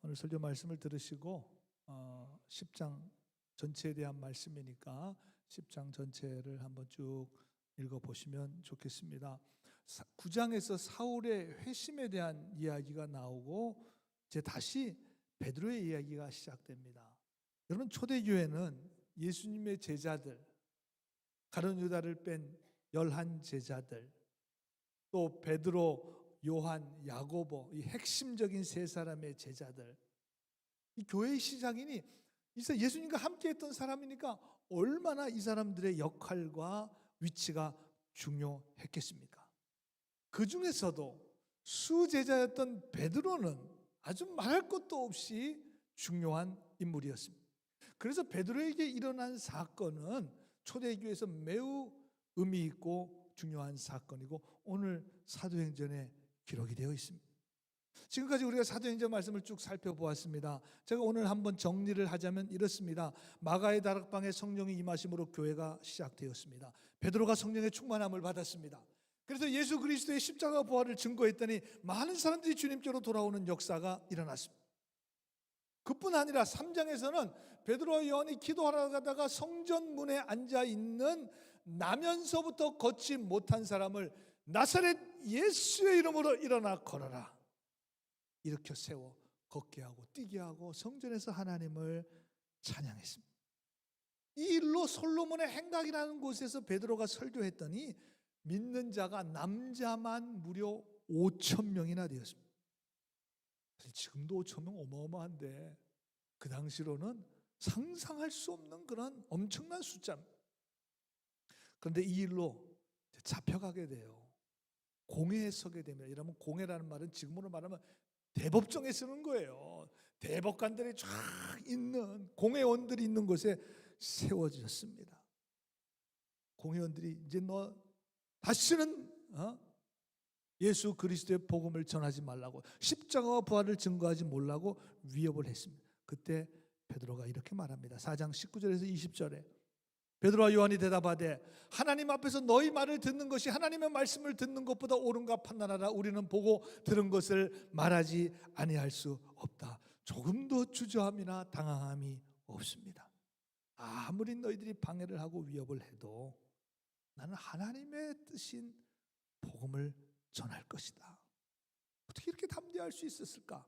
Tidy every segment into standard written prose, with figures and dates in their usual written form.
오늘 설교 말씀을 들으시고 10장 전체에 대한 말씀이니까 10장 전체를 한번 쭉 읽어보시면 좋겠습니다. 9장에서 사울의 회심에 대한 이야기가 나오고 이제 다시 베드로의 이야기가 시작됩니다. 여러분, 초대교회는 예수님의 제자들, 가룟 유다를 뺀 11 제자들, 또 베드로, 요한, 야고보, 이 핵심적인 세 사람의 제자들, 이 교회의 시작이니 예수님과 함께했던 사람이니까 얼마나 이 사람들의 역할과 위치가 중요했겠습니까? 그 중에서도 수제자였던 베드로는 아주 말할 것도 없이 중요한 인물이었습니다. 그래서 베드로에게 일어난 사건은 초대교회에서 매우 의미 있고 중요한 사건이고 오늘 사도행전에 기록이 되어 있습니다. 지금까지 우리가 사도행전 말씀을 쭉 살펴보았습니다. 제가 오늘 한번 정리를 하자면 이렇습니다. 마가의 다락방에 성령이 임하심으로 교회가 시작되었습니다. 베드로가 성령의 충만함을 받았습니다. 그래서 예수 그리스도의 십자가 부활을 증거했더니 많은 사람들이 주님께로 돌아오는 역사가 일어났습니다. 그뿐 아니라 3장에서는 베드로와 요한이 기도하러 가다가 성전 문에 앉아 있는 나면서부터 걷지 못한 사람을 나사렛 예수의 이름으로 일어나 걸어라, 일으켜 세워 걷게 하고 뛰게 하고 성전에서 하나님을 찬양했습니다. 이 일로 솔로몬의 행각이라는 곳에서 베드로가 설교했더니 믿는 자가 남자만 무려 5,000명이나 되었습니다. 사실 지금도 5,000명 어마어마한데 그 당시로는 상상할 수 없는 그런 엄청난 숫자입니다. 그런데 이 일로 잡혀가게 돼요. 공회에 서게 됩니다. 이러면 공회라는 말은 지금으로 말하면 대법정에 쓰는 거예요. 대법관들이 쫙 있는, 공회원들이 있는 곳에 세워졌습니다. 공회원들이 이제 너 다시는 예수 그리스도의 복음을 전하지 말라고, 십자가와 부활을 증거하지 말라고 위협을 했습니다. 그때 베드로가 이렇게 말합니다. 4장 19절에서 20절에 베드로와 요한이 대답하되 하나님 앞에서 너희 말을 듣는 것이 하나님의 말씀을 듣는 것보다 옳은가 판단하라. 우리는 보고 들은 것을 말하지 아니할 수 없다. 조금도 주저함이나 당황함이 없습니다. 아무리 너희들이 방해를 하고 위협을 해도 나는 하나님의 뜻인 복음을 전할 것이다. 어떻게 이렇게 담대할 수 있었을까?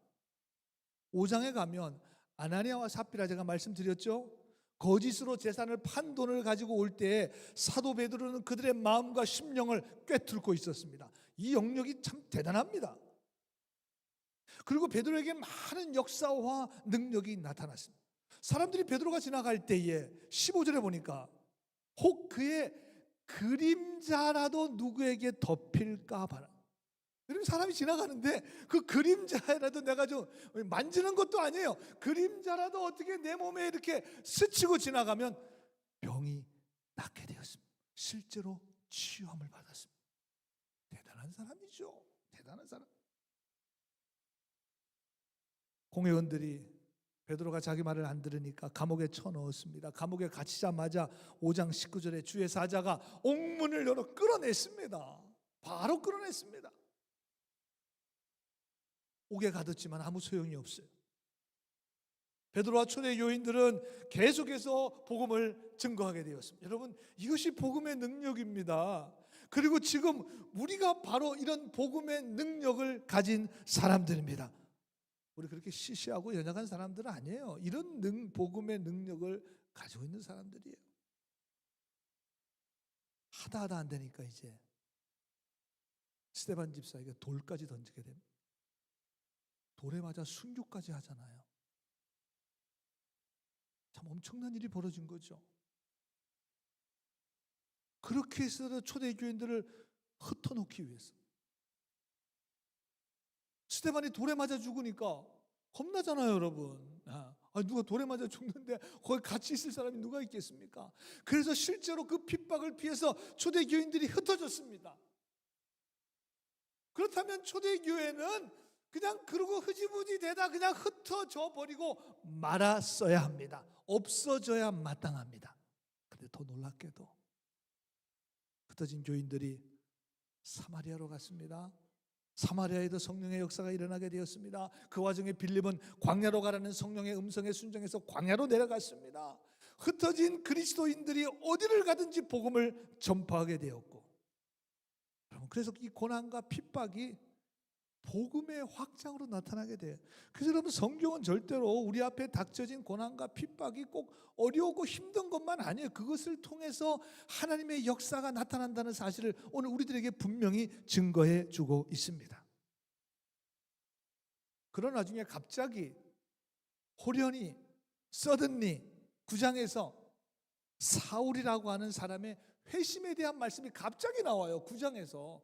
5장에 가면 아나니아와 삽비라, 제가 말씀드렸죠? 거짓으로 재산을 판 돈을 가지고 올 때에 사도 베드로는 그들의 마음과 심령을 꿰뚫고 있었습니다. 이 영역이 참 대단합니다. 그리고 베드로에게 많은 역사와 능력이 나타났습니다. 사람들이 베드로가 지나갈 때에 15절에 보니까 혹 그의 그림자라도 누구에게 덮일까 봐라. 여러분, 사람이 지나가는데 그 그림자라도 내가 좀 만지는 것도 아니에요. 그림자라도 어떻게 내 몸에 이렇게 스치고 지나가면 병이 낫게 되었습니다. 실제로 치유함을 받았습니다. 대단한 사람이죠. 대단한 사람. 공회원들이 베드로가 자기 말을 안 들으니까 감옥에 쳐넣었습니다. 감옥에 갇히자마자 5장 19절에 주의 사자가 옥문을 열어 끌어냈습니다. 바로 끌어냈습니다. 옥에 가뒀지만 아무 소용이 없어요. 베드로와 초대 요인들은 계속해서 복음을 증거하게 되었습니다. 여러분, 이것이 복음의 능력입니다. 그리고 지금 우리가 바로 이런 복음의 능력을 가진 사람들입니다. 우리 그렇게 시시하고 연약한 사람들은 아니에요. 이런 복음의 능력을 가지고 있는 사람들이에요. 하다 안 되니까 이제 스데반 집사에게 돌까지 던지게 됩니다. 돌에 맞아 순교까지 하잖아요. 참 엄청난 일이 벌어진 거죠. 그렇게 해서 초대교인들을 흩어놓기 위해서. 스데반이 돌에 맞아 죽으니까 겁나잖아요, 여러분. 누가 돌에 맞아 죽는데 거기 같이 있을 사람이 누가 있겠습니까? 그래서 실제로 그 핍박을 피해서 초대교인들이 흩어졌습니다. 그렇다면 초대교회는 그냥 그러고 흐지부지 되다 그냥 흩어져 버리고 말았어야 합니다. 없어져야 마땅합니다. 근데 더 놀랍게도 흩어진 교인들이 사마리아로 갔습니다. 사마리아에도 성령의 역사가 일어나게 되었습니다. 그 와중에 빌립은 광야로 가라는 성령의 음성에 순종해서 광야로 내려갔습니다. 흩어진 그리스도인들이 어디를 가든지 복음을 전파하게 되었고, 그래서 이 고난과 핍박이 복음의 확장으로 나타나게 돼요. 그래서 여러분, 성경은 절대로 우리 앞에 닥쳐진 고난과 핍박이 꼭 어려우고 힘든 것만 아니에요. 그것을 통해서 하나님의 역사가 나타난다는 사실을 오늘 우리들에게 분명히 증거해 주고 있습니다. 그런 와중에 갑자기 호련히 서든리 9장에서 사울이라고 하는 사람의 회심에 대한 말씀이 갑자기 나와요. 9장에서.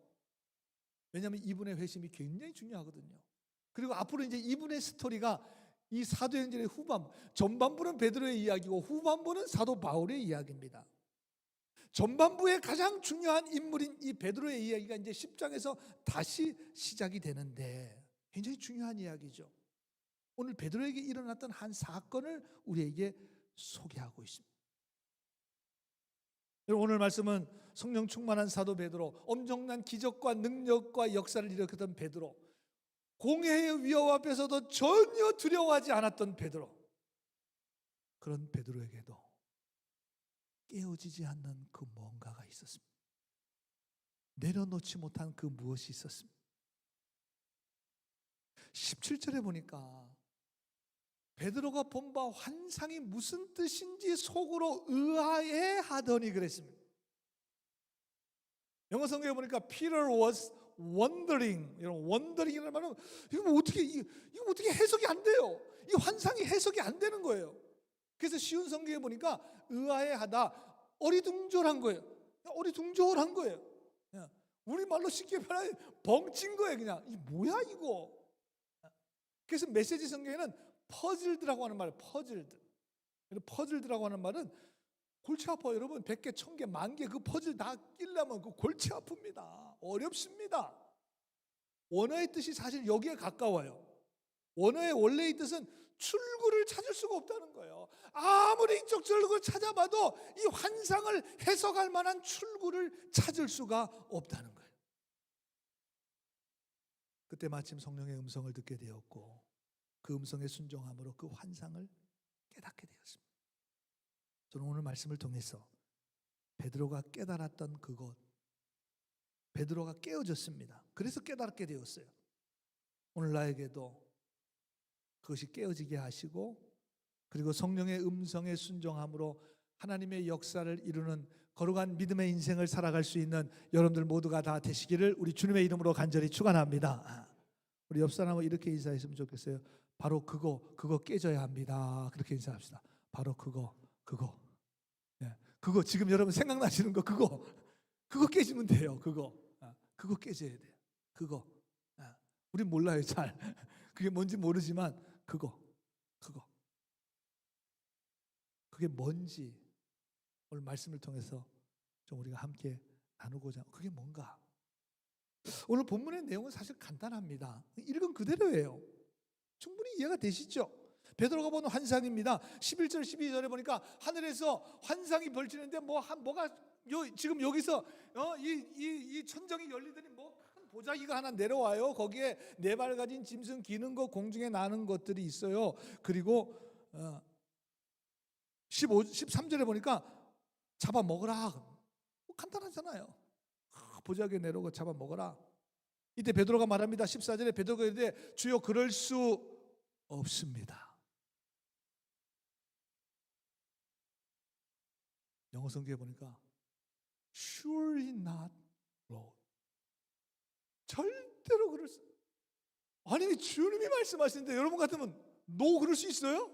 왜냐하면 이분의 회심이 굉장히 중요하거든요. 그리고 앞으로 이제 이분의 스토리가 이 사도행전의 전반부는 베드로의 이야기고 후반부는 사도 바울의 이야기입니다. 전반부의 가장 중요한 인물인 이 베드로의 이야기가 이제 10장에서 다시 시작이 되는데 굉장히 중요한 이야기죠. 오늘 베드로에게 일어났던 한 사건을 우리에게 소개하고 있습니다. 오늘 말씀은 성령 충만한 사도 베드로, 엄청난 기적과 능력과 역사를 일으켰던 베드로, 공회의 위협 앞에서도 전혀 두려워하지 않았던 베드로, 그런 베드로에게도 깨어지지 않는 그 뭔가가 있었습니다. 내려놓지 못한 그 무엇이 있었습니다. 17절에 보니까 베드로가 본 바 환상이 무슨 뜻인지 속으로 의아해 하더니 그랬습니다. 영어 성경에 보니까 Peter was wondering. 이런 wondering이라는 말은 이거 어떻게 해석이 안 돼요. 이 환상이 해석이 안 되는 거예요. 그래서 쉬운 성경에 보니까 의아해 하다, 어리둥절한 거예요. 어리둥절한 거예요. 우리말로 쉽게 말하면 벙친 거예요. 그냥 이 뭐야 이거. 그래서 메시지 성경에는 퍼즐드라고 하는 말이에요. 퍼즐드라고 하는 말은 골치 아파요. 여러분 100개, 1000개, 10,000개 그 퍼즐 다 끼려면 그 골치 아픕니다. 어렵습니다. 원어의 뜻이 사실 여기에 가까워요. 원어의 원래의 뜻은 출구를 찾을 수가 없다는 거예요. 아무리 이쪽 저쪽을 찾아봐도 이 환상을 해석할 만한 출구를 찾을 수가 없다는 거예요. 그때 마침 성령의 음성을 듣게 되었고 그 음성에 순종함으로 그 환상을 깨닫게 되었습니다. 저는 오늘 말씀을 통해서 베드로가 깨달았던 그것, 베드로가 깨어졌습니다. 그래서 깨닫게 되었어요. 오늘 나에게도 그것이 깨어지게 하시고 그리고 성령의 음성에 순종함으로 하나님의 역사를 이루는 거룩한 믿음의 인생을 살아갈 수 있는 여러분들 모두가 다 되시기를 우리 주님의 이름으로 간절히 축원합니다. 우리 옆 사람은 이렇게 인사했으면 좋겠어요. 바로 그거 깨져야 합니다. 그렇게 인사합시다. 바로 그거. 그거 지금 여러분 생각나시는 거 그거 깨지면 돼요. 그거 깨져야 돼요. 그거. 우린 몰라요 잘. 그게 뭔지 모르지만 그거. 그게 뭔지 오늘 말씀을 통해서 좀 우리가 함께 나누고자. 그게 뭔가? 오늘 본문의 내용은 사실 간단합니다. 읽은 그대로예요. 충분히 이해가 되시죠? 베드로가 본 환상입니다. 11절 12절에 보니까 하늘에서 환상이 벌치는데 뭐가 지금 여기서 이 천정이 열리더니 큰 보자기가 하나 내려와요. 거기에 4발 가진 짐승 기는 거, 공중에 나는 것들이 있어요. 그리고 13절에 보니까 잡아먹으라. 간단하잖아요. 보자기에 내려오고 잡아먹으라. 이때 베드로가 말합니다. 14절에 베드로가 이르되 주여 그럴 수 없습니다. 영어 성경에 보니까 surely not Lord. 절대로 그럴 수. 아니 주님이 말씀하시는데 여러분 같으면 no 그럴 수 있어요?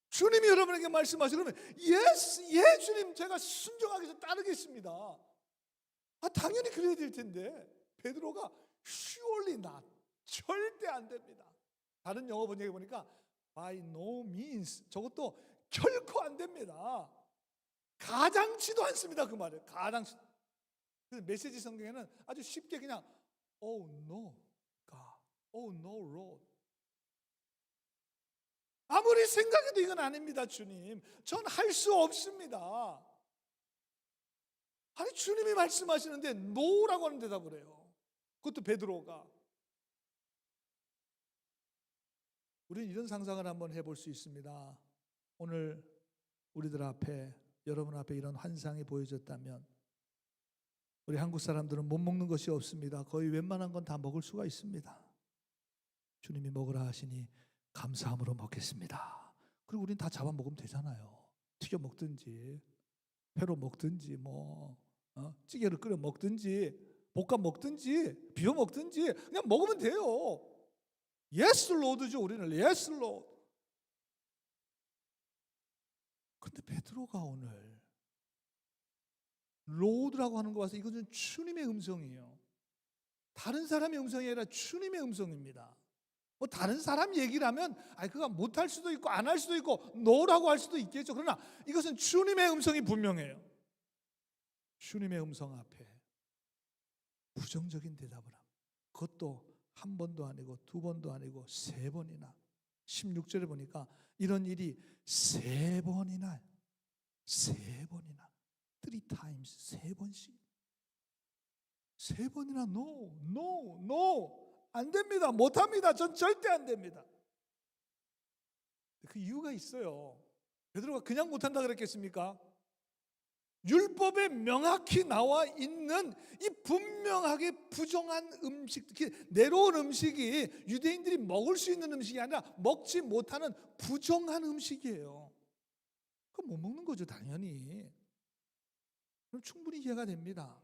주님이 여러분에게 말씀하시면 yes, 예 주님 제가 순종하기 위해서 따르겠습니다. 당연히 그래야 될 텐데 베드로가 surely not, 절대 안 됩니다. 다른 영어 번역에 보니까 by no means, 저것도 결코 안 됩니다. 가장치도 않습니다. 그 말을 가장치. 그래서 메시지 성경에는 아주 쉽게 그냥 oh no God, oh no Lord. 아무리 생각해도 이건 아닙니다. 주님 전 할 수 없습니다. 아니 주님이 말씀하시는데 no라고 하는 대답을 해요. 그것도 베드로가. 우리는 이런 상상을 한번 해볼 수 있습니다. 오늘 우리들 앞에, 여러분 앞에 이런 환상이 보여졌다면 우리 한국 사람들은 못 먹는 것이 없습니다. 거의 웬만한 건 다 먹을 수가 있습니다. 주님이 먹으라 하시니 감사함으로 먹겠습니다. 그리고 우린 다 잡아 먹으면 되잖아요. 튀겨 먹든지 회로 먹든지 찌개를 끓여 먹든지 볶아 먹든지 비벼 먹든지 그냥 먹으면 돼요. 예스 로드죠. 우리는 예스 로드. 근데 베드로가 오늘 로드라고 하는 거 봐서 이것은 주님의 음성이에요. 다른 사람의 음성이 아니라 주님의 음성입니다. 뭐 다른 사람 얘기를 하면 그가 못할 수도 있고 안 할 수도 있고 노라고 할 수도 있겠죠. 그러나 이것은 주님의 음성이 분명해요. 주님의 음성 앞에 부정적인 대답을 합니다. 그것도 한 번도 아니고 두 번도 아니고 세 번이나. 16절에 보니까 이런 일이 세 번이나 3 times, 3번씩. 3번이나 no. 안 됩니다. 못 합니다. 전 절대 안 됩니다. 그 이유가 있어요. 베드로가 그냥 못 한다 그랬겠습니까? 율법에 명확히 나와 있는 이 분명하게 부정한 음식, 특히 내려온 음식이 유대인들이 먹을 수 있는 음식이 아니라 먹지 못하는 부정한 음식이에요. 그럼 못 먹는 거죠, 당연히. 그럼 충분히 이해가 됩니다.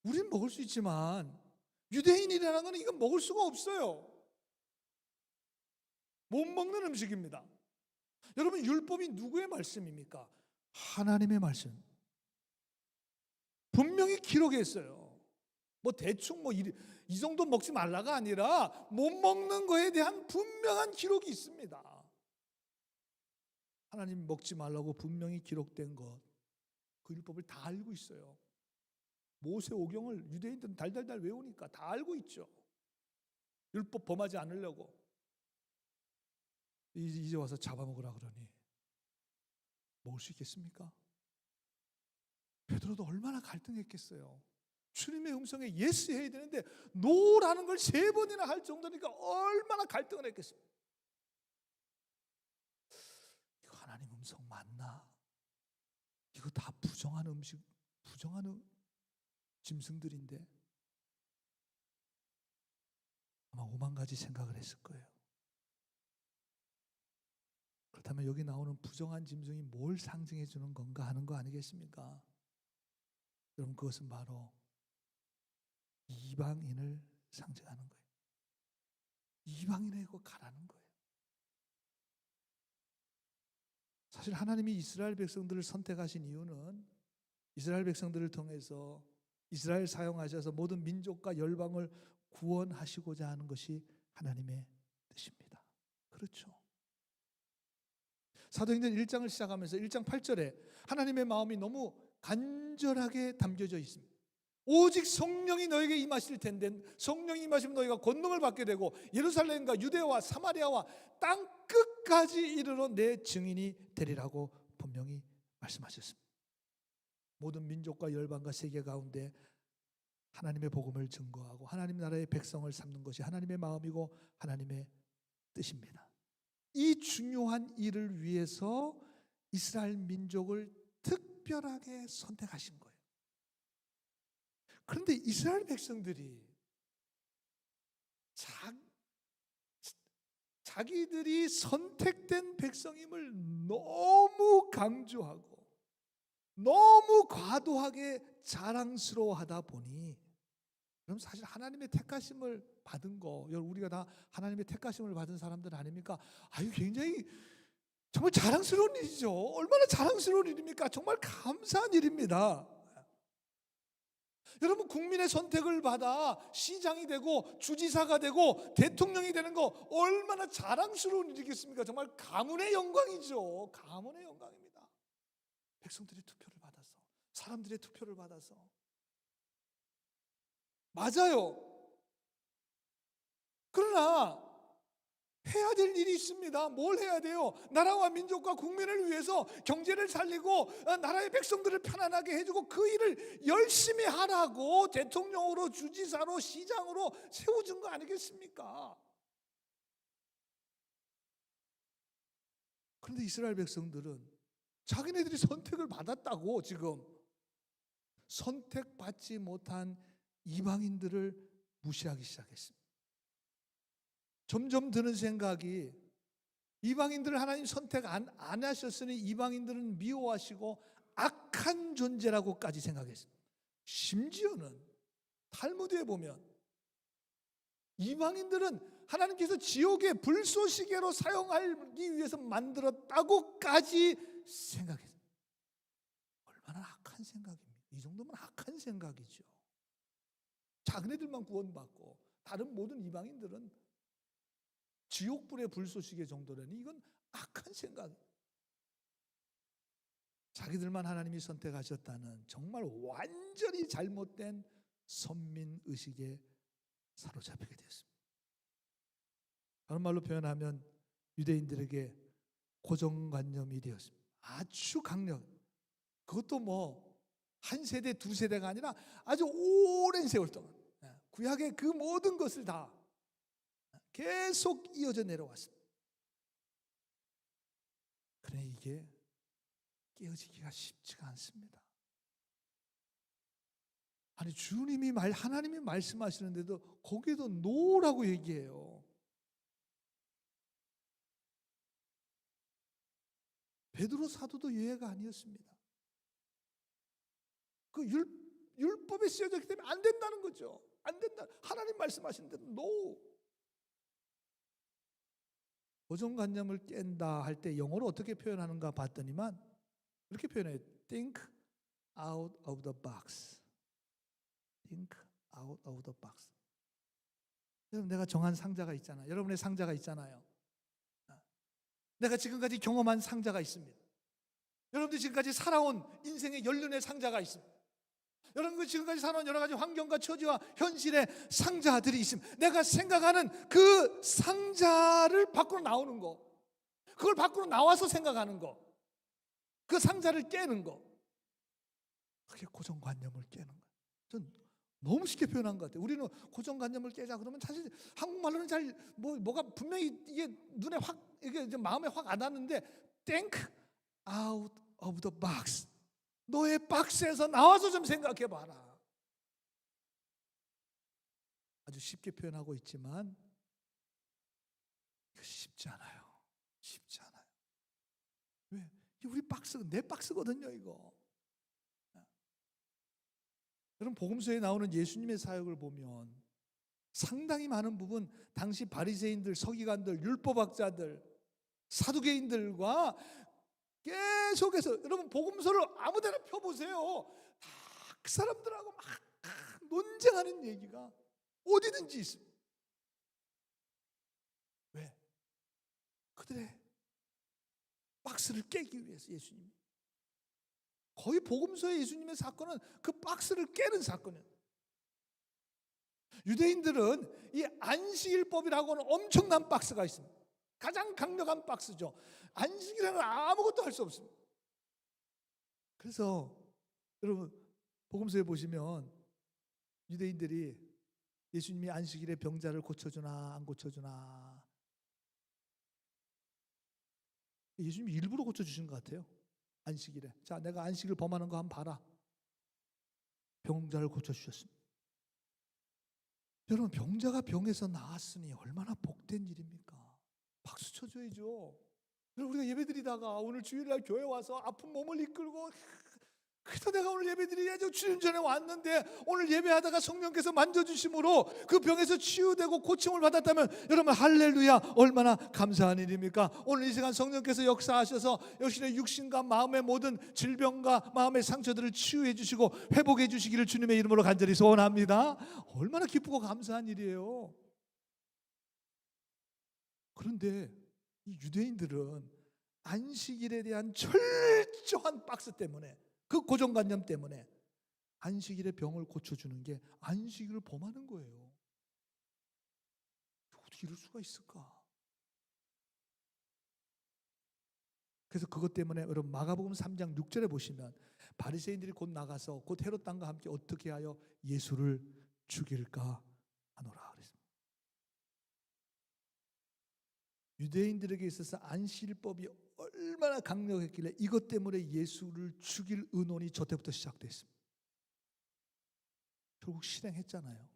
우린 먹을 수 있지만 유대인이라는 건 이건 먹을 수가 없어요. 못 먹는 음식입니다. 여러분, 율법이 누구의 말씀입니까? 하나님의 말씀. 분명히 기록해 있어요. 대충 이 정도 먹지 말라가 아니라 못 먹는 거에 대한 분명한 기록이 있습니다. 하나님 먹지 말라고 분명히 기록된 것, 그 율법을 다 알고 있어요. 모세오경을 유대인들은 달달달 외우니까 다 알고 있죠. 율법 범하지 않으려고. 이제 와서 잡아먹으라 그러니 먹을 수 있겠습니까? 베드로도 얼마나 갈등했겠어요. 주님의 음성에 예스 해야 되는데 노라는 걸 3번이나 할 정도니까 얼마나 갈등을 했겠습니까? 이거 하나님 음성 맞나? 이거 다 부정한 음식, 부정한 짐승들인데 아마 5만 가지 생각을 했을 거예요. 그렇다면 여기 나오는 부정한 짐승이 뭘 상징해 주는 건가 하는 거 아니겠습니까? 여러분, 그것은 바로 이방인을 상징하는 거예요. 이방인에게 가라는 거예요. 사실 하나님이 이스라엘 백성들을 선택하신 이유는 이스라엘 백성들을 통해서 이스라엘 사용하셔서 모든 민족과 열방을 구원하시고자 하는 것이 하나님의 뜻입니다. 그렇죠. 사도행전 1장을 시작하면서 1장 8절에 하나님의 마음이 너무 간절하게 담겨져 있습니다. 오직 성령이 너에게 임하실 텐데 성령이 임하시면 너희가 권능을 받게 되고 예루살렘과 유대와 사마리아와 땅 끝까지 이르러 내 증인이 되리라고 분명히 말씀하셨습니다. 모든 민족과 열방과 세계 가운데 하나님의 복음을 증거하고 하나님 나라의 백성을 삼는 것이 하나님의 마음이고 하나님의 뜻입니다. 이 중요한 일을 위해서 이스라엘 민족을 특별하게 선택하신 거예요. 그런데 이스라엘 백성들이 자기들이 선택된 백성임을 너무 강조하고 너무 과도하게 자랑스러워하다 보니, 그럼 사실 하나님의 택하심을 받은 거, 우리가 다 하나님의 택하심을 받은 사람들 아닙니까? 굉장히 정말 자랑스러운 일이죠. 얼마나 자랑스러운 일입니까? 정말 감사한 일입니다. 여러분, 국민의 선택을 받아 시장이 되고 주지사가 되고 대통령이 되는 거 얼마나 자랑스러운 일이겠습니까? 정말 가문의 영광이죠. 가문의 영광입니다. 백성들의 투표를 받아서, 사람들의 투표를 받아서. 맞아요. 그러나 해야 될 일이 있습니다. 뭘 해야 돼요? 나라와 민족과 국민을 위해서 경제를 살리고 나라의 백성들을 편안하게 해주고 그 일을 열심히 하라고 대통령으로 주지사로 시장으로 세워준 거 아니겠습니까? 그런데 이스라엘 백성들은 자기네들이 선택을 받았다고 지금 선택받지 못한 이방인들을 무시하기 시작했습니다. 점점 드는 생각이 이방인들을 하나님 선택 안 하셨으니 이방인들은 미워하시고 악한 존재라고까지 생각했습니다. 심지어는 탈무드에 보면 이방인들은 하나님께서 지옥의 불쏘시개로 사용하기 위해서 만들었다고까지 생각했습니다. 얼마나 악한 생각입니까? 이 정도면 악한 생각이죠. 자기네들만 구원받고 다른 모든 이방인들은 지옥불의 불쏘시개 정도라니 이건 악한 생각이에요. 자기들만 하나님이 선택하셨다는 정말 완전히 잘못된 선민의식에 사로잡히게 되었습니다. 다른 말로 표현하면 유대인들에게 고정관념이 되었습니다. 아주 강력. 그것도 뭐 한 세대, 두 세대가 아니라 아주 오랜 세월 동안 구약의 그 모든 것을 다 계속 이어져 내려왔습니다. 그러나 이게 깨어지기가 쉽지가 않습니다. 아니 주님이 하나님이 말씀하시는데도 거기에도 노라고 얘기해요. 베드로 사도도 예외가 아니었습니다. 그 율법에 쓰여졌기 때문에 안 된다는 거죠. 안 된다. 하나님 말씀하신 대로 노. 고정관념을 깬다 할 때 영어로 어떻게 표현하는가 봤더니만 이렇게 표현해요. Think out of the box. Think out of the box. 여러분 내가 정한 상자가 있잖아요. 여러분의 상자가 있잖아요. 내가 지금까지 경험한 상자가 있습니다. 여러분들이 지금까지 살아온 인생의 연륜의 상자가 있습니다. 여러분들이 지금까지 살아온 여러 가지 환경과 처지와 현실의 상자들이 있습니다. 내가 생각하는 그 상자를 밖으로 나오는 거, 그걸 밖으로 나와서 생각하는 거, 그 상자를 깨는 거, 그게 고정관념을 깨는 거예요. 전 너무 쉽게 표현한 것 같아요. 우리는 고정관념을 깨자 그러면 사실 한국말로는 잘 뭐가 분명히 이게 눈에 확 이게 마음에 확 와닿는데 think out of the box. 너의 박스에서 나와서 좀 생각해 봐라. 아주 쉽게 표현하고 있지만 이거 쉽지 않아요. 쉽지 않아요. 왜? 우리 박스가 내 박스거든요, 이거. 여러분 복음서에 나오는 예수님의 사역을 보면 상당히 많은 부분 당시 바리새인들, 서기관들, 율법학자들, 사두개인들과 계속해서 여러분 복음서를 아무데나 펴보세요. 다 그 사람들하고 막 논쟁하는 얘기가 어디든지 있습니다. 왜? 그들의 박스를 깨기 위해서 예수님. 거의 복음서의 예수님의 사건은 그 박스를 깨는 사건이에요. 유대인들은 이 안식일법이라고는 엄청난 박스가 있습니다. 가장 강력한 박스죠. 안식이라는 아무것도 할 수 없습니다. 그래서 여러분 복음서에 보시면 유대인들이 예수님이 안식일에 병자를 고쳐주나 안 고쳐주나 예수님이 일부러 고쳐주신 것 같아요. 안식일에. 자, 내가 안식일 범하는 거 한번 봐라. 병자를 고쳐주셨습니다. 여러분 병자가 병에서 나았으니 얼마나 복된 일입니까? 박수 쳐줘야죠. 우리가 예배드리다가 오늘 주일날 교회 와서 아픈 몸을 이끌고 그래서 내가 오늘 예배드려야죠. 주님 전에 왔는데 오늘 예배하다가 성령께서 만져주심으로 그 병에서 치유되고 고침을 받았다면 여러분 할렐루야 얼마나 감사한 일입니까? 오늘 이 시간 성령께서 역사하셔서 여러분의 육신과 마음의 모든 질병과 마음의 상처들을 치유해 주시고 회복해 주시기를 주님의 이름으로 간절히 소원합니다. 얼마나 기쁘고 감사한 일이에요. 그런데 이 유대인들은 안식일에 대한 철저한 박스 때문에 그 고정관념 때문에 안식일에 병을 고쳐주는 게 안식일을 범하는 거예요. 어떻게 이럴 수가 있을까? 그래서 그것 때문에 여러분 마가복음 3장 6절에 보시면 바리새인들이 곧 나가서 곧 헤롯 땅과 함께 어떻게 하여 예수를 죽일까 하노라 그랬습니다. 유대인들에게 있어서 안식일법이 얼마나 강력했길래 이것 때문에 예수를 죽일 의논이 저때부터 시작됐습니다. 결국 실행했잖아요.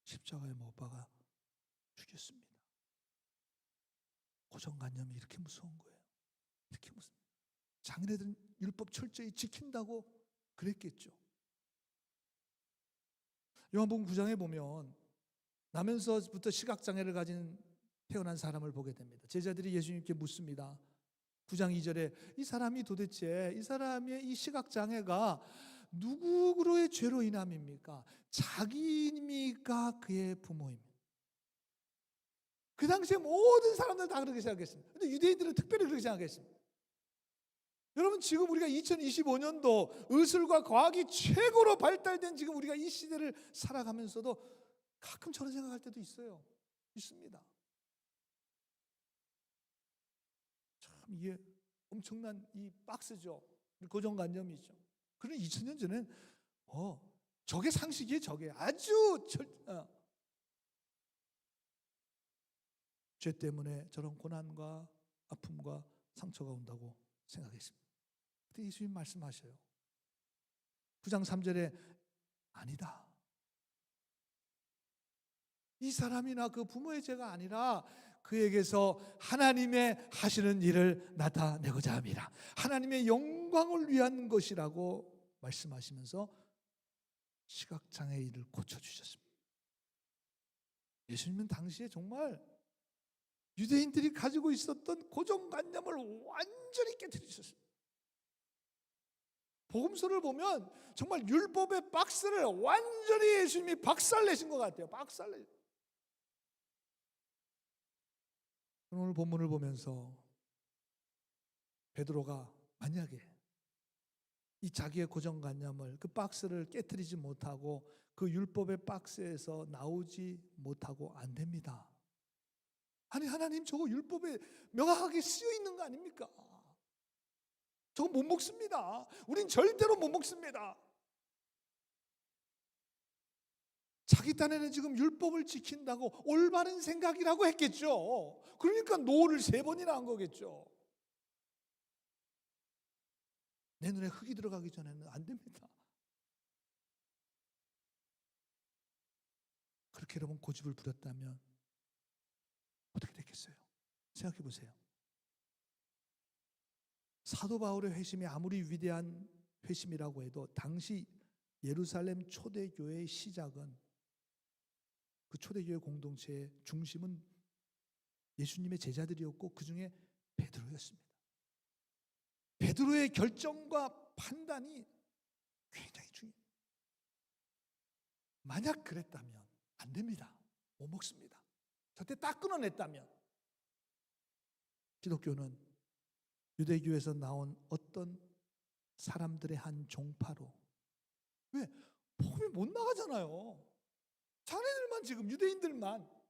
십자가에 못 박아 죽였습니다. 고정관념이 이렇게 무서운 거예요. 이렇게 무서운. 장인애들은 율법 철저히 지킨다고 그랬겠죠. 요한복음 9장에 보면 나면서부터 시각장애를 가진 태어난 사람을 보게 됩니다. 제자들이 예수님께 묻습니다. 9장 2절에 이 사람이 도대체 이 사람의 이 시각장애가 누구로의 죄로 인함입니까? 자기입니까? 그의 부모입니까? 그 당시에 모든 사람들 다 그렇게 생각했습니다. 근데 유대인들은 특별히 그렇게 생각했습니다. 여러분, 지금 우리가 2025년도 의술과 과학이 최고로 발달된 지금 우리가 이 시대를 살아가면서도 가끔 저런 생각할 때도 있어요. 있습니다. 참 이게 엄청난 이 박스죠. 고정관념이죠. 그런 2000년 전엔 저게 상식이에요. 저게 아주 죄 때문에 저런 고난과 아픔과 상처가 온다고 생각했습니다. 그때 예수님 말씀하셔요. 9장 3절에 아니다. 이 사람이나 그 부모의 죄가 아니라 그에게서 하나님의 하시는 일을 나타내고자 합니다. 하나님의 영광을 위한 것이라고 말씀하시면서 시각장애인을 고쳐주셨습니다. 예수님은 당시에 정말 유대인들이 가지고 있었던 고정관념을 완전히 깨뜨리셨습니다. 복음서를 보면 정말 율법의 박스를 완전히 예수님이 박살내신 것 같아요. 박살내. 오늘 본문을 보면서 베드로가 만약에 이 자기의 고정관념을 그 박스를 깨뜨리지 못하고 그 율법의 박스에서 나오지 못하고 안 됩니다. 아니 하나님 저거 율법에 명확하게 쓰여 있는 거 아닙니까? 저거 못 먹습니다. 우린 절대로 못 먹습니다. 자기 딴에는 지금 율법을 지킨다고 올바른 생각이라고 했겠죠. 그러니까 노를 3번이나 한 거겠죠. 내 눈에 흙이 들어가기 전에는 안 됩니다. 그렇게 여러분 고집을 부렸다면 어떻게 됐겠어요? 생각해 보세요. 사도 바울의 회심이 아무리 위대한 회심이라고 해도 당시 예루살렘 초대교회의 시작은 그 초대교회 공동체의 중심은 예수님의 제자들이었고 그 중에 베드로였습니다. 베드로의 결정과 판단이 굉장히 중요해요. 만약 그랬다면 안 됩니다. 못 먹습니다. 저때 딱 끊어냈다면 기독교는 유대교에서 나온 어떤 사람들의 한 종파로 왜? 복음이 못 나가잖아요. 자네들만 지금 유대인들만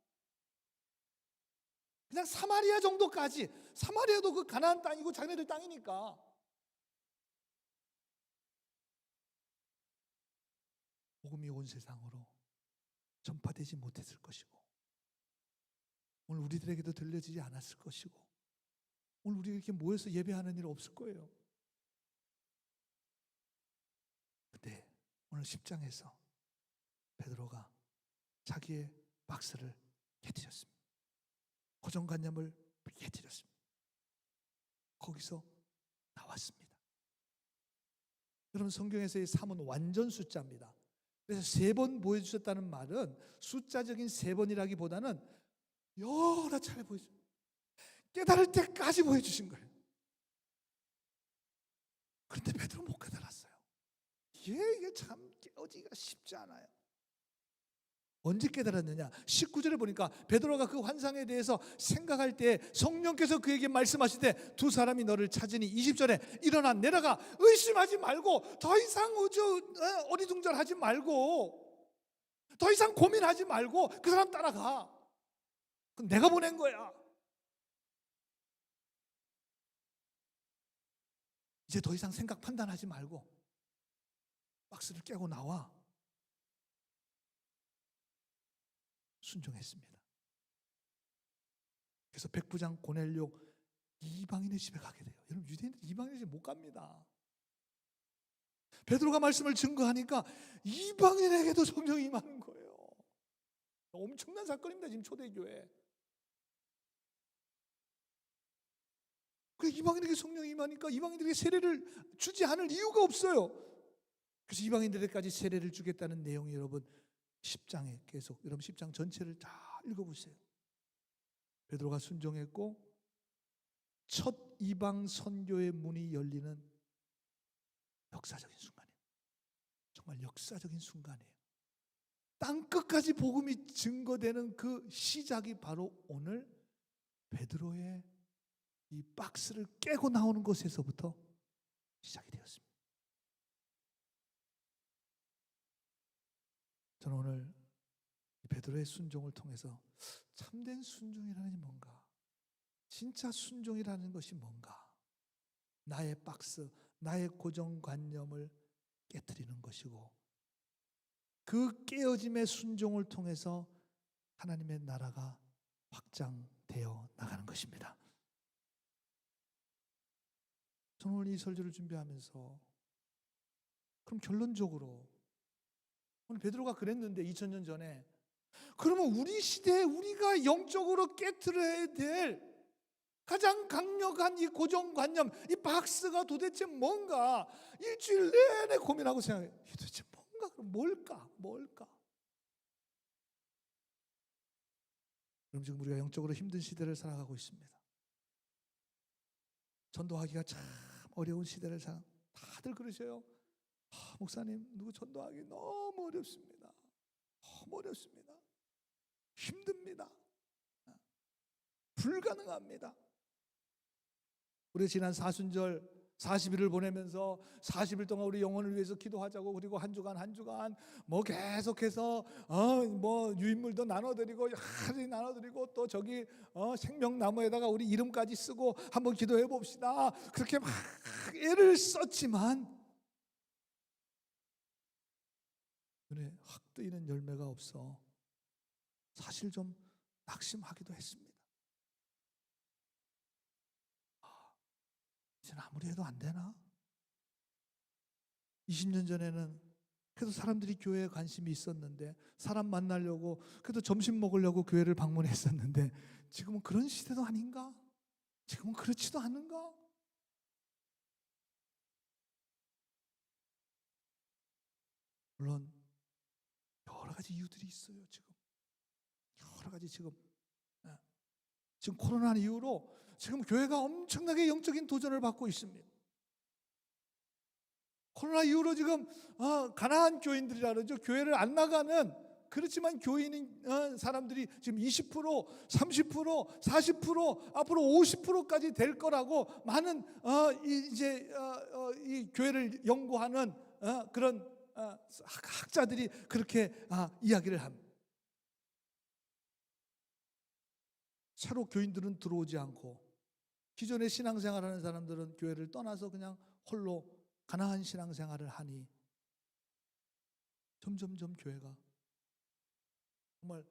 그냥 사마리아 정도까지 사마리아도 그 가나안 땅이고 자네들 땅이니까 복음이 온 세상으로 전파되지 못했을 것이고 오늘 우리들에게도 들려지지 않았을 것이고 오늘 우리가 이렇게 모여서 예배하는 일 없을 거예요. 근데 오늘 10장에서 베드로가 자기의 박스를 깨뜨렸습니다. 고정관념을 깨뜨렸습니다. 거기서 나왔습니다. 여러분 성경에서의 3은 완전 숫자입니다. 그래서 3번 보여주셨다는 말은 숫자적인 3번이라기보다는 여러 차례 보여주셨어요. 깨달을 때까지 보여주신 거예요. 그런데 베드로 못 깨달았어요. 이게 참 깨우기가 쉽지 않아요. 언제 깨달았느냐? 19절에 보니까 베드로가 그 환상에 대해서 생각할 때 성령께서 그에게 말씀하실 때 두 사람이 너를 찾으니 20절에 일어나 내려가 의심하지 말고 더 이상 어리둥절하지 말고 더 이상 고민하지 말고 그 사람 따라가. 내가 보낸 거야. 이제 더 이상 생각 판단하지 말고 박스를 깨고 나와. 순종했습니다. 그래서 백부장 고넬료 이방인의 집에 가게 돼요. 여러분, 유대인들 이방인의 집에 못 갑니다. 베드로가 말씀을 증거하니까 이방인에게도 성령이 임하는 거예요. 엄청난 사건입니다. 지금 초대교회. 그 이방인에게 성령이 임하니까 이방인들에게 세례를 주지 않을 이유가 없어요. 그래서 이방인들에게까지 세례를 주겠다는 내용이 여러분 10장에 계속, 여러분 10장 전체를 다 읽어보세요. 베드로가 순종했고 첫 이방 선교의 문이 열리는 역사적인 순간이에요. 정말 역사적인 순간이에요. 땅끝까지 복음이 증거되는 그 시작이 바로 오늘 베드로의 이 박스를 깨고 나오는 것에서부터 시작이 되었습니다. 저는 오늘 베드로의 순종을 통해서 참된 순종이라는 게 뭔가, 진짜 순종이라는 것이 뭔가, 나의 박스, 나의 고정관념을 깨트리는 것이고, 그 깨어짐의 순종을 통해서 하나님의 나라가 확장되어 나가는 것입니다. 저는 오늘 이 설교를 준비하면서 그럼 결론적으로 오늘 베드로가 그랬는데 2000년 전에, 그러면 우리 시대에 우리가 영적으로 깨트려야 될 가장 강력한 이 고정관념, 이 박스가 도대체 뭔가 일주일 내내 고민하고 생각해요. 도대체 뭔가, 뭘까? 그럼 지금 우리가 영적으로 힘든 시대를 살아가고 있습니다. 전도하기가 참 어려운 시대를 다들 그러셔요. 목사님, 누구 전도하기 너무 어렵습니다. 너무 어렵습니다. 힘듭니다. 불가능합니다. 우리 지난 사순절 40일을 보내면서 40일 동안 우리 영혼을 위해서 기도하자고, 그리고 한 주간 뭐 계속해서 뭐 유인물도 나눠드리고 하루히 나눠드리고 또 저기 생명나무에다가 우리 이름까지 쓰고 한번 기도해 봅시다. 그렇게 막 애를 썼지만 눈에 확 뜨이는 열매가 없어 사실 좀 낙심하기도 했습니다. 이제는 아무리 해도 안 되나? 20년 전에는 그래도 사람들이 교회에 관심이 있었는데, 사람 만나려고, 그래도 점심 먹으려고 교회를 방문했었는데, 지금은 그런 시대도 아닌가? 지금은 그렇지도 않은가? 물론 여러 가지 이유들이 있어요. 지금 여러 가지 지금 코로나 이후로 지금 교회가 엄청나게 영적인 도전을 받고 있습니다. 코로나 이후로 지금 가난한 교인들이라 그러죠. 교회를 안 나가는, 그렇지만 교인인 사람들이 지금 20%, 30%, 40%, 앞으로 50%까지 될 거라고 많은 이 교회를 연구하는 그런 학자들이 그렇게 이야기를 합니다. 새로 교인들은 들어오지 않고 기존에 신앙생활하는 사람들은 교회를 떠나서 그냥 홀로 가난한 신앙생활을 하니 점점점 교회가 정말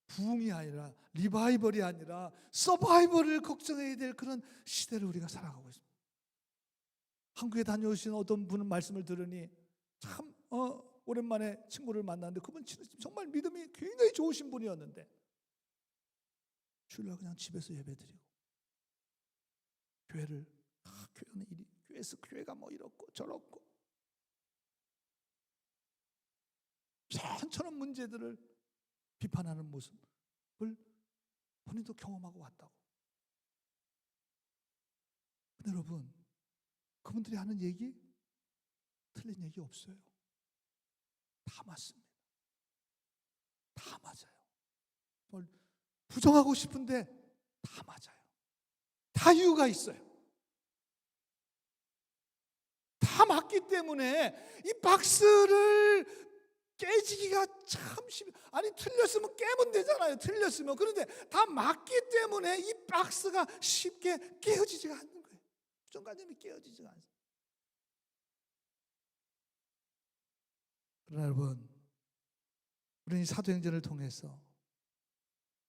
부흥이 아니라 리바이벌이 아니라 서바이벌을 걱정해야 될 그런 시대를 우리가 살아가고 있습니다. 한국에 다녀오신 어떤 분은 말씀을 들으니 참 오랜만에 친구를 만났는데, 그분 정말 믿음이 굉장히 좋으신 분이었는데 주일날 그냥 집에서 예배드리고, 교회는 교회에서 교회가 뭐 이렇고 저렇고 천천한 문제들을 비판하는 모습을 본인도 경험하고 왔다고. 근데 여러분, 그분들이 하는 얘기 틀린 얘기 없어요. 다 맞습니다. 다 맞아요. 부정하고 싶은데 다 맞아요. 다 이유가 있어요. 다 맞기 때문에 이 박스를 깨지기가 참 쉽. 아니, 틀렸으면 깨면 되잖아요. 틀렸으면. 그런데 다 맞기 때문에 이 박스가 쉽게 깨어지지가 않는 거예요. 고정관념이 깨어지지가 않습니다. 그러나 여러분, 우리는 사도행전을 통해서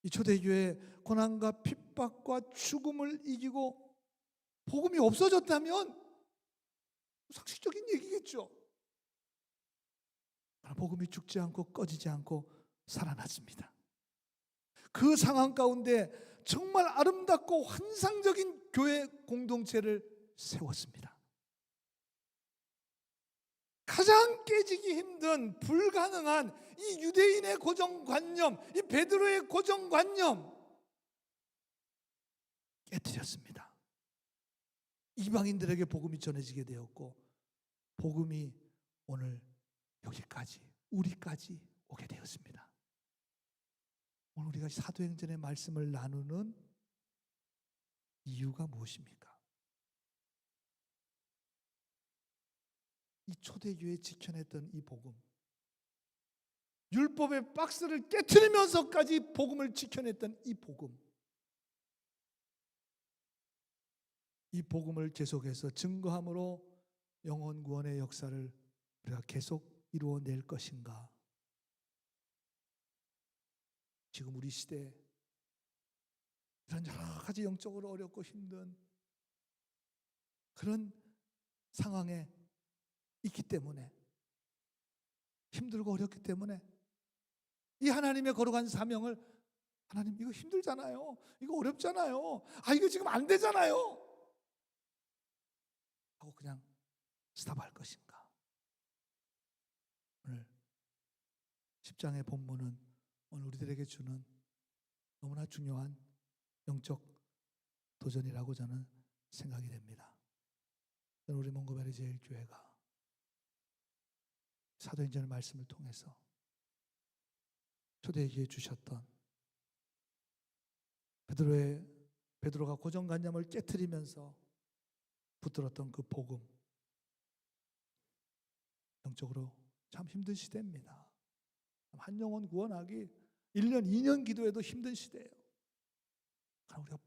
이 초대교회 고난과 핍박과 죽음을 이기고 복음이 없어졌다면 상식적인 얘기겠죠. 그러나 복음이 죽지 않고 꺼지지 않고 살아났습니다. 그 상황 가운데 정말 아름답고 환상적인 교회 공동체를 세웠습니다. 가장 깨지기 힘든 불가능한 이 유대인의 고정관념, 이 베드로의 고정관념 깨뜨렸습니다. 이방인들에게 복음이 전해지게 되었고 복음이 오늘 여기까지 우리까지 오게 되었습니다. 오늘 우리가 사도행전의 말씀을 나누는 이유가 무엇입니까? 이 초대교회 지켜냈던 이 복음, 율법의 박스를 깨트리면서까지 복음을 지켜냈던 이 복음, 이 복음을 계속해서 증거함으로 영혼 구원의 역사를 우리가 계속 이루어낼 것인가? 지금 우리 시대에 이런 여러 가지 영적으로 어렵고 힘든 그런 상황에 있기 때문에, 힘들고 어렵기 때문에 이 하나님의 거룩한 사명을, 하나님 이거 힘들잖아요, 이거 어렵잖아요, 이거 지금 안 되잖아요 하고 그냥 스탑할 것인가? 오늘 10장의 본문은 오늘 우리들에게 주는 너무나 중요한 영적 도전이라고 저는 생각이 됩니다. 우리 몽고베리 제일교회가 사도행전의 말씀을 통해서 초대교회에 주셨던 베드로가 고정관념을 깨트리면서 붙들었던 그 복음, 영적으로 참 힘든 시대입니다. 한 영혼 구원하기 1년, 2년 기도해도 힘든 시대예요. 그러나 우리가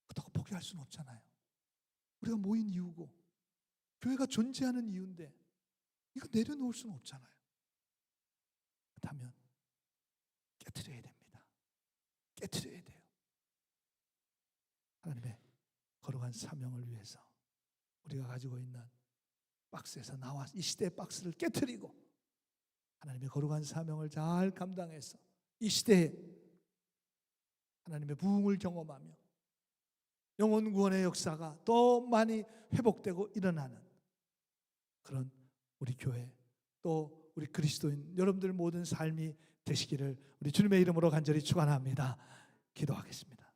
그렇다고 포기할 수는 없잖아요. 우리가 모인 이유고 교회가 존재하는 이유인데 이거 내려놓을 수는 없잖아요. 그렇다면 깨트려야 됩니다. 깨트려야 돼요. 하나님의 거룩한 사명을 위해서 우리가 가지고 있는 박스에서 나와 이 시대의 박스를 깨트리고 하나님의 거룩한 사명을 잘 감당해서 이 시대에 하나님의 부흥을 경험하며 영혼 구원의 역사가 더 많이 회복되고 일어나는 그런 우리 교회, 또 우리 그리스도인 여러분들 모든 삶이 되시기를 우리 주님의 이름으로 간절히 축원합니다. 기도하겠습니다.